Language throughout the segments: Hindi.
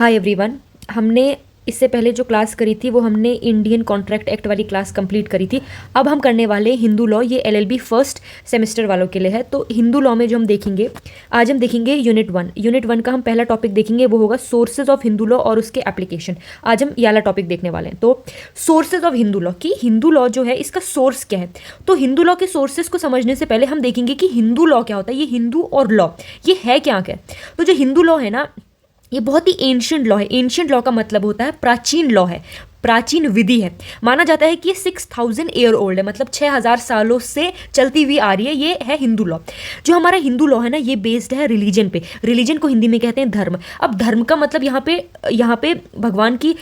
Hi everyone. हमने इससे पहले जो क्लास करी थी वो हमने इंडियन कॉन्ट्रैक्ट एक्ट वाली क्लास कंप्लीट करी थी। अब हम करने वाले हिंदू लॉ, ये एलएलबी फर्स्ट सेमेस्टर वालों के लिए है। तो हिंदू लॉ में जो हम देखेंगे, आज हम देखेंगे यूनिट वन का हम पहला टॉपिक देखेंगे, वो होगा सोर्सेज ऑफ हिंदू लॉ और उसके एप्लीकेशन। आज हम ये वाला टॉपिक देखने वाले हैं। तो सोर्सेज ऑफ हिंदू लॉ, कि हिंदू लॉ जो है इसका सोर्स क्या है। तो हिंदू लॉ के सोर्सेज को समझने से पहले हम देखेंगे कि हिंदू लॉ क्या होता है। ये हिंदू और लॉ ये है क्या। तो जो हिंदू लॉ है ना, ये बहुत ही एंशियंट लॉ है। एंशियंट लॉ का मतलब होता है प्राचीन लॉ है, प्राचीन विधि है। माना जाता है कि ये 6000 ईयर ओल्ड है, मतलब 6000 सालों से चलती हुई आ रही है। ये है हिंदू लॉ। जो हमारा हिंदू लॉ है ना, ये बेस्ड है रिलीजन पे। रिलीजन को हिंदी में कहते हैं धर्म। अब धर्म का मतलब यहाँ पे भगवान की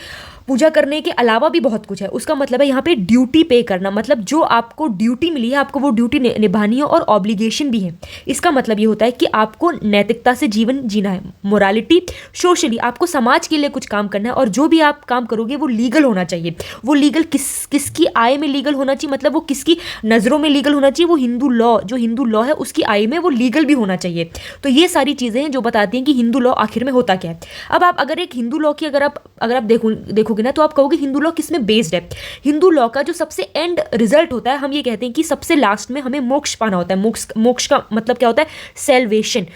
पूजा करने के अलावा भी बहुत कुछ है। उसका मतलब है यहाँ पे ड्यूटी पे करना, मतलब जो आपको ड्यूटी मिली है आपको वो ड्यूटी निभानी है, और ऑब्लिगेशन भी है। इसका मतलब ये होता है कि आपको नैतिकता से जीवन जीना है, मोरालिटी, सोशली आपको समाज के लिए कुछ काम करना है, और जो भी आप काम करोगे वो लीगल होना चाहिए। वो लीगल किसकी आय में लीगल होना चाहिए, मतलब वो किसकी नज़रों में लीगल होना चाहिए। वो हिंदू लॉ, जो हिंदू लॉ है उसकी आय में वो लीगल भी होना चाहिए। तो ये सारी चीज़ें हैं जो बताती हैं कि हिंदू लॉ आखिर में होता क्या है। अब आप अगर एक हिंदू लॉ की अगर आप देखोगे ना, तो आप कहोगे हिंदू लॉ किस में बेस्ड है। हिंदू लॉ का जो सबसे एंड रिजल्ट होता है, हम ये कहते हैं कि सबसे लास्ट में हमें मोक्ष पाना होता है। मोक्ष का मतलब क्या होता है, सेल्वेशन।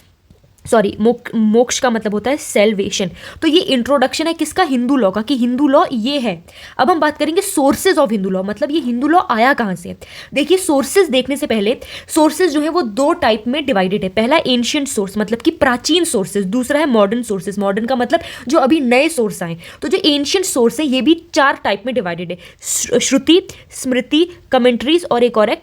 सॉरी, मोक्ष का मतलब होता है सेल्वेशन। तो ये इंट्रोडक्शन है किसका, हिंदू लॉ का, कि हिंदू लॉ ये है। अब हम बात करेंगे सोर्सेज ऑफ हिंदू लॉ, मतलब ये हिंदू लॉ आया कहाँ से। देखिए, सोर्सेज देखने से पहले, सोर्सेज जो है वो दो टाइप में डिवाइडेड है। पहला एंशियंट सोर्स, मतलब कि प्राचीन सोर्सेज। दूसरा है मॉडर्न सोर्सेज। मॉडर्न का मतलब जो अभी नए सोर्स आए। तो जो एंशियंट सोर्स है ये भी 4 टाइप में डिवाइडेड है। श्रुति, स्मृति, कमेंट्रीज, और एक और है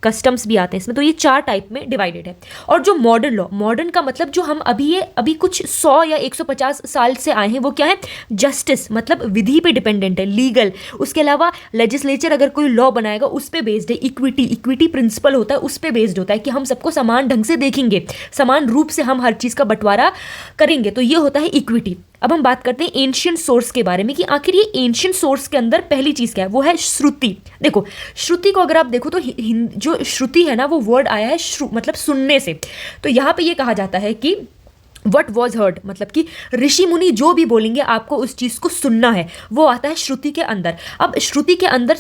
कस्टम्स भी आते हैं इसमें। तो ये 4 टाइप में डिवाइडेड है। और जो मॉडर्न लॉ, मॉडर्न का मतलब जो हम अभी कुछ 100 या 150 साल से आए हैं, वो क्या है, जस्टिस, मतलब विधि पे डिपेंडेंट है, लीगल। उसके अलावा लेजिस्लेचर अगर कोई लॉ बनाएगा उस पे बेस्ड है। इक्विटी प्रिंसिपल होता है, उस पे बेस्ड होता है कि हम सबको समान ढंग से देखेंगे, समान रूप से हम हर चीज़ का बंटवारा करेंगे। तो ये होता है इक्विटी। अब हम बात करते हैं एंशियंट सोर्स के बारे में, कि आखिर ये एंशियंट सोर्स के अंदर पहली चीज़ क्या है, वो है श्रुति। देखो, श्रुति को अगर आप देखो तो जो श्रुति है ना, वो वर्ड आया है मतलब सुनने से। तो यहाँ पे ये कहा जाता है कि वट वॉज हर्ड, मतलब कि ऋषि मुनि जो भी बोलेंगे आपको उस चीज़ को सुनना है, वो आता है श्रुति के अंदर। अब श्रुति के अंदर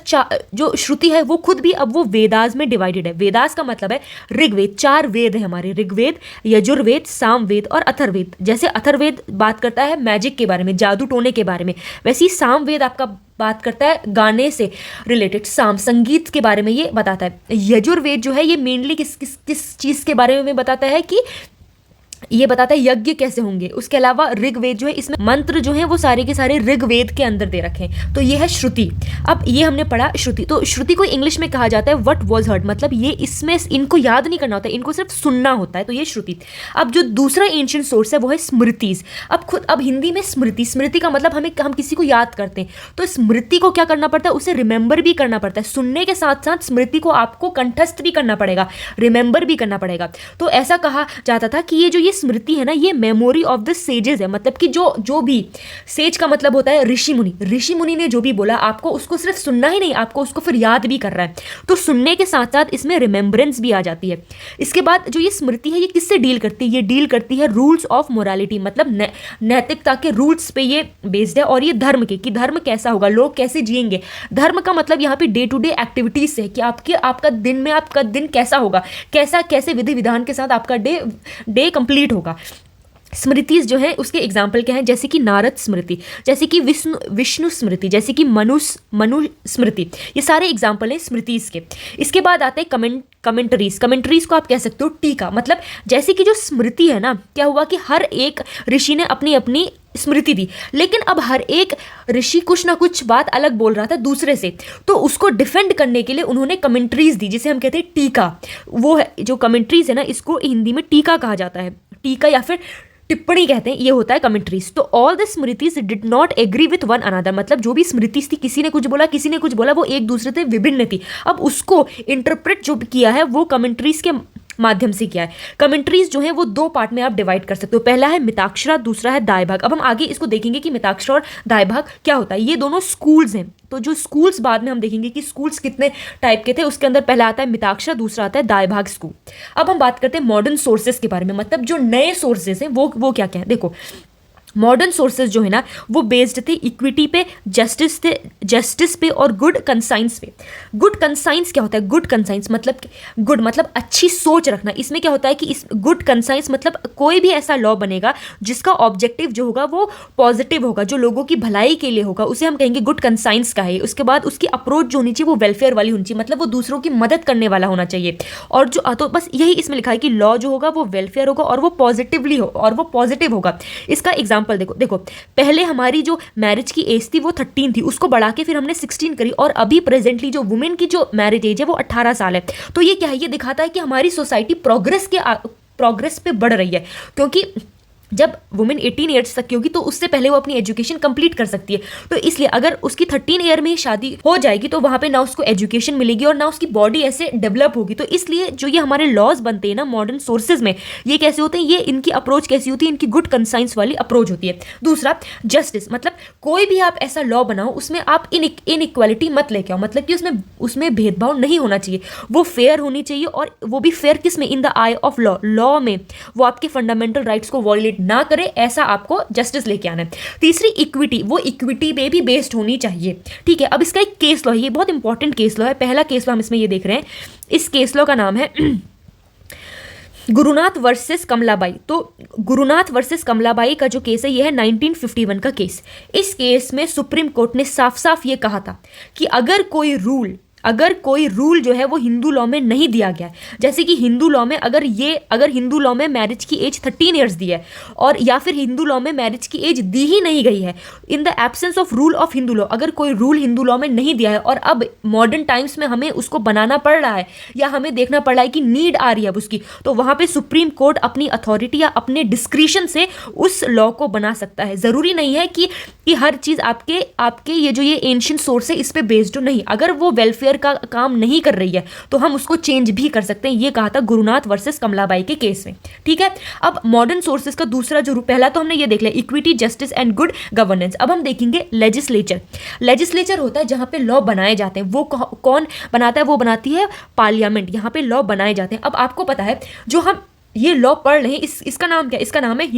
जो श्रुति है वो खुद भी अब वो वेदास में डिवाइडेड है। वेदास का मतलब है ऋग्वेद। 4 वेद है हमारे, ऋग्वेद, यजुर्वेद, सामवेद और अथर्ववेद। जैसे अथर्ववेद बात करता है मैजिक के बारे में, जादू टोने के बारे में, वैसे ही सामवेद आपका बात करता है गाने से रिलेटेड, संगीत के बारे में ये बताता है। यजुर्वेद जो है ये मेनली किस चीज़ के बारे में बताता है, कि ये बताता है यज्ञ कैसे होंगे। उसके अलावा ऋग्वेद जो है, इसमें मंत्र जो है वो सारे के सारे ऋग्वेद के अंदर दे रखे हैं। तो ये है श्रुति। अब ये हमने पढ़ा श्रुति। तो श्रुति को इंग्लिश में कहा जाता है व्हाट वाज हर्ड, मतलब ये इसमें इनको याद नहीं करना होता है, इनको सिर्फ सुनना होता है। तो ये श्रुति। अब जो दूसरा एंशियंट सोर्स है वो है स्मृतिज। अब हिंदी में स्मृति का मतलब हम किसी को याद करते हैं, तो स्मृति को क्या करना पड़ता है, उसे रिमेंबर भी करना पड़ता है। सुनने के साथ साथ स्मृति को आपको कंठस्थ भी करना पड़ेगा, रिमेंबर भी करना पड़ेगा। तो ऐसा कहा जाता था कि ये जो स्मृति है ना, ये मेमोरी ऑफ द सेजेस है। मतलब कि जो भी सेज का मतलब होता है ऋषि मुनि ने जो भी बोला, आपको उसको सिर्फ सुनना ही नहीं, आपको उसको फिर याद भी कर रहा है। तो सुनने के साथ साथ इसमें रिमेंबरेंस भी आ जाती है। इसके बाद जो ये स्मृति है ये किससे डील करती है, ये डील करती है रूल्स ऑफ मोरालिटी, मतलब नैतिकता के रूल्स पे ये बेस्ड है। और ये धर्म के, कि धर्म कैसा होगा, लोग कैसे जिएंगे। धर्म का मतलब यहाँ पे डे टू डे एक्टिविटीज से, कि आपका दिन कैसा होगा, कैसे विधि विधान के साथ आपका डे कंप्लीट होगा। स्मृतिज जो है उसके एग्जाम्पल क्या है, जैसे कि नारद स्मृति, जैसे कि विष्णु स्मृति, जैसे कि मनु स्मृति। ये सारे एग्जाम्पल हैं स्मृतिज के। इसके बाद आते हैं कमेंट्रीज को आप कह सकते हो टीका। मतलब जैसे कि जो स्मृति है ना, क्या हुआ कि हर एक ऋषि ने अपनी अपनी स्मृति दी, लेकिन अब हर एक ऋषि कुछ ना कुछ बात अलग बोल रहा था दूसरे से, तो उसको डिफेंड करने के लिए उन्होंने कमेंट्रीज दी, जिसे हम कहते हैं टीका। वो है जो कमेंट्रीज है ना, इसको हिंदी में टीका कहा जाता है। टीका या फिर टिप्पणी कहते हैं, ये होता है कमेंट्रीज। तो all the smritis did not agree with one another, मतलब जो भी स्मृतिज थी, किसी ने कुछ बोला, वो एक दूसरे से विभिन्न थी। अब उसको इंटरप्रेट जो किया है वो कमेंट्रीज के माध्यम से किया है। कमेंट्रीज जो है वो 2 पार्ट में आप डिवाइड कर सकते हो। पहला है मिताक्षरा, दूसरा है दायभाग। अब हम आगे इसको देखेंगे कि मिताक्षरा और दायभाग क्या होता है। ये दोनों स्कूल्स हैं। तो जो स्कूल्स बाद में हम देखेंगे कि स्कूल्स कितने टाइप के थे। उसके अंदर पहला आता है मिताक्षरा, दूसरा आता है दायभाग स्कूल। अब हम बात करते हैं मॉडर्न सोर्सेज के बारे में, मतलब जो नए सोर्सेज हैं वो क्या क्या है। देखो, मॉडर्न सोर्सेज जो है ना वो बेस्ड थे इक्विटी पे, जस्टिस पे और गुड कंसाइंस पे। गुड कंसाइंस क्या होता है? गुड कंसाइंस मतलब गुड मतलब अच्छी सोच रखना। इसमें क्या होता है कि इस गुड कंसाइंस मतलब कोई भी ऐसा लॉ बनेगा जिसका ऑब्जेक्टिव जो होगा वो पॉजिटिव होगा, जो लोगों की भलाई के लिए होगा, उसे हम कहेंगे गुड कंसाइंस का है। उसके बाद उसकी अप्रोच जो होनी चाहिए वो वेलफेयर वाली होनी चाहिए, मतलब वो दूसरों की मदद करने वाला होना चाहिए। और जो तो बस यही इसमें लिखा है कि लॉ जो होगा वो वेलफेयर होगा और वो पॉजिटिवली हो और वो पॉजिटिव होगा। इसका एग्जाम्पल देखो पहले हमारी जो मैरिज की एज थी वो 13 थी, उसको बढ़ा के फिर हमने 16 करी, और अभी प्रेजेंटली जो वुमेन की जो मैरिज एज है वो 18 साल है। तो ये क्या है? ये दिखाता है कि हमारी सोसाइटी प्रोग्रेस पे बढ़ रही है, क्योंकि जब वुमेन 18 ईयर्स तक की होगी तो उससे पहले वो अपनी एजुकेशन कंप्लीट कर सकती है। तो इसलिए अगर उसकी 13 ईयर में ही शादी हो जाएगी तो वहाँ पे ना उसको एजुकेशन मिलेगी और ना उसकी बॉडी ऐसे डेवलप होगी। तो इसलिए जो ये हमारे लॉज बनते हैं ना मॉडर्न सोर्सेज में, ये कैसे होते हैं? ये इनकी अप्रोच कैसी होती है? इनकी गुड कंसाइंस वाली अप्रोच होती है। दूसरा, जस्टिस मतलब कोई भी आप ऐसा लॉ बनाओ उसमें आप इनइक्वालिटी मत लेके आओ, मतलब कि उसमें भेदभाव नहीं होना चाहिए, वो फेयर होनी चाहिए। और वो भी फेयर किस में? In the I of law में वो आपके फंडामेंटल राइट्स को वॉयलेट ना करे, ऐसा आपको जस्टिस लेके आना है। तीसरी, इक्विटी, वो इक्विटी पे भी बेस्ड होनी चाहिए। ठीक है, अब इसका एक केस लॉ है, ये बहुत इंपॉर्टेंट केस लॉ है। पहला केस लॉ हम इसमें ये देख रहे हैं, इस केस लॉ का नाम है गुरुनाथ वर्सेस कमलाबाई। तो गुरुनाथ वर्सेस कमलाबाई का जो केस है ये है 1951 का केस। इस केस में सुप्रीम कोर्ट ने साफ साफ ये कहा था कि अगर कोई रूल जो है वो हिंदू लॉ में नहीं दिया गया है, जैसे कि हिंदू लॉ में अगर हिंदू लॉ में मैरिज की एज 13 ईयर्स दी है, और या फिर हिंदू लॉ में मैरिज की एज दी ही नहीं गई है, in the absence of rule of Hindu law, अगर कोई रूल हिंदू लॉ में नहीं दिया है और अब मॉडर्न टाइम्स में हमें उसको बनाना पड़ रहा है या हमें देखना पड़ रहा है कि नीड आ रही है अब उसकी, तो वहां पे सुप्रीम कोर्ट अपनी अथॉरिटी या अपने डिस्क्रिशन से उस लॉ को बना सकता है। जरूरी नहीं है कि हर चीज आपके ये जो ये एंशिएंट सोर्स है इस पे बेस्ड हो, नहीं, अगर वो वेलफेयर का काम नहीं कर रही है तो हम उसको चेंज भी कर सकते हैं। ये कहा था गुरुनाथ वर्सेस कमलाबाई के केस में। ठीक है, अब मॉडर्न सोर्सेज का दूसरा जो पहला तो हमने ये देख लिया equity, justice and good governance. अब हम देखेंगे लेजिस्लेचर होता है जहां पे लॉ बनाए जाते हैं। वो कौन बनाता है? वो बनाती है पार्लियामेंट। यहां पे लॉ बनाए जाते हैं। अब आपको पता है जो हम ये लॉ पढ़ रहे हैं इसका नाम क्या है? इसका नाम है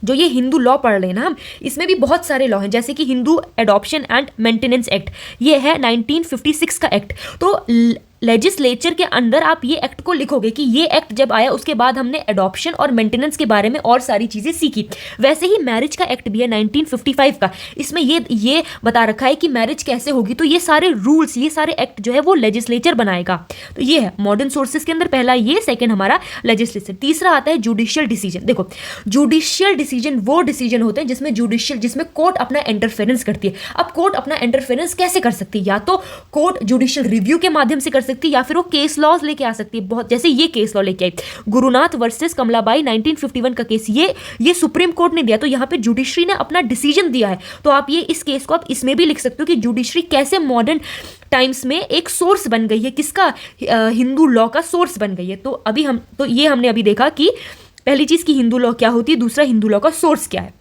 जो ये हिंदू लॉ पढ़ रहे हैं ना हम, इसमें भी बहुत सारे लॉ हैं, जैसे कि Hindu adoption and maintenance act, ये है 1956 का एक्ट। तो लेजिस्लेचर के अंदर आप ये एक्ट को लिखोगे कि ये एक्ट जब आया उसके बाद हमने एडॉप्शन और मेंटेनेंस के बारे में और सारी चीज़ें सीखी। वैसे ही मैरिज का एक्ट भी है 1955 का, इसमें ये बता रखा है कि मैरिज कैसे होगी। तो ये सारे रूल्स, ये सारे एक्ट जो है वो लेजिस्लेचर बनाएगा। तो ये है मॉडर्न सोर्सेज के अंदर पहला, ये सेकेंड हमारा लेजिस्लेचर। तीसरा आता है जुडिशियल डिसीजन। देखो, जुडिशियल डिसीजन वो डिसीजन होते हैं जिसमें कोर्ट अपना इंटरफेरेंस करती है। अब कोर्ट अपना इंटरफेरेंस कैसे कर सकती है? या तो कोर्ट जुडिशियल रिव्यू के माध्यम से कर सकती है या फिर वो केस लॉज लेके आ सकती है। बहुत जैसे ये केस लॉ लेके आई गुरुनाथ वर्सेस कमलाबाई 1951 का केस, ये सुप्रीम कोर्ट ने दिया। तो यहाँ पे जुडिशरी ने अपना डिसीजन दिया है। तो आप इस केस को आप इसमें भी लिख सकते हो कि जुडिशरी कैसे मॉडर्न टाइम्स में एक सोर्स बन गई है, किसका? हिंदू लॉ का सोर्स बन गई है। तो ये हमने अभी देखा कि पहली चीज की हिंदू लॉ क्या होती है, दूसरा हिंदू लॉ का सोर्स क्या है।